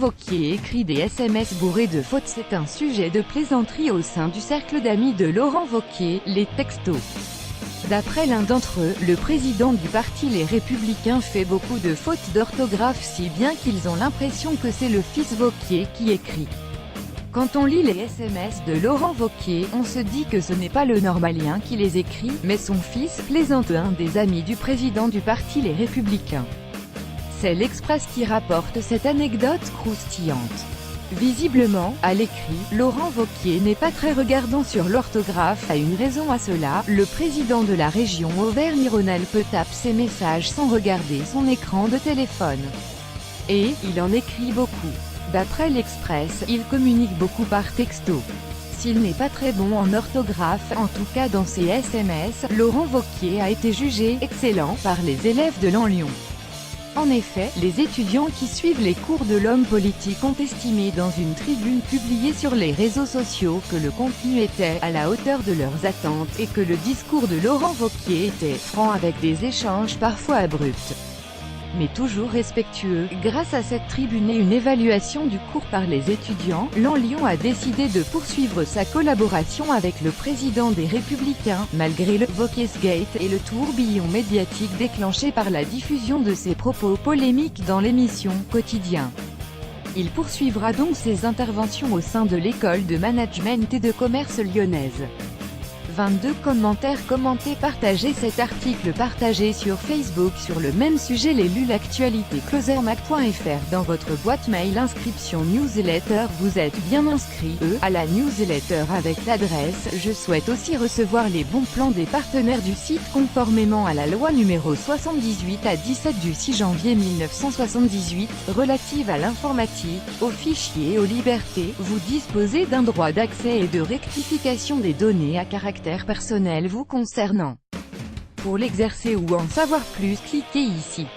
Wauquiez écrit des SMS bourrés de fautes. C'est un sujet de plaisanterie au sein du cercle d'amis de Laurent Wauquiez, les textos. D'après l'un d'entre eux, le président du parti Les Républicains fait beaucoup de fautes d'orthographe, si bien qu'ils ont l'impression que c'est le fils Wauquiez qui écrit. Quand on lit les SMS de Laurent Wauquiez, on se dit que ce n'est pas le normalien qui les écrit, mais son fils, plaisante un des amis du président du parti Les Républicains. C'est l'Express qui rapporte cette anecdote croustillante. Visiblement, à l'écrit, Laurent Wauquiez n'est pas très regardant sur l'orthographe. A une raison à cela, le président de la région Auvergne-Rhône-Alpes tape ses messages sans regarder son écran de téléphone. Et, il en écrit beaucoup. D'après l'Express, il communique beaucoup par texto. S'il n'est pas très bon en orthographe, en tout cas dans ses SMS, Laurent Wauquiez a été jugé « excellent » par les élèves de l'An-Lyon. En effet, les étudiants qui suivent les cours de l'homme politique ont estimé dans une tribune publiée sur les réseaux sociaux que le contenu était à la hauteur de leurs attentes, et que le discours de Laurent Wauquiez était franc avec des échanges parfois abrupts, mais toujours respectueux. Grâce à cette tribune et une évaluation du cours par les étudiants, l'An-Lyon a décidé de poursuivre sa collaboration avec le président des Républicains, malgré le Wauquiezgate et le tourbillon médiatique déclenché par la diffusion de ses propos polémiques dans l'émission Quotidien. Il poursuivra donc ses interventions au sein de l'école de management et de commerce lyonnaise. 22 commentaires commentés. Partagez cet article partagé sur Facebook sur le même sujet. Les lu l'actualité closermac.fr dans votre boîte mail. Inscription newsletter. Vous êtes bien inscrit à la newsletter avec l'adresse. Je souhaite aussi recevoir les bons plans des partenaires du site conformément à la loi numéro 78/17 du 6 janvier 1978 relative à l'informatique, aux fichiers et aux libertés. Vous disposez d'un droit d'accès et de rectification des données à caractère personnel vous concernant. Pour l'exercer ou en savoir plus, cliquez ici.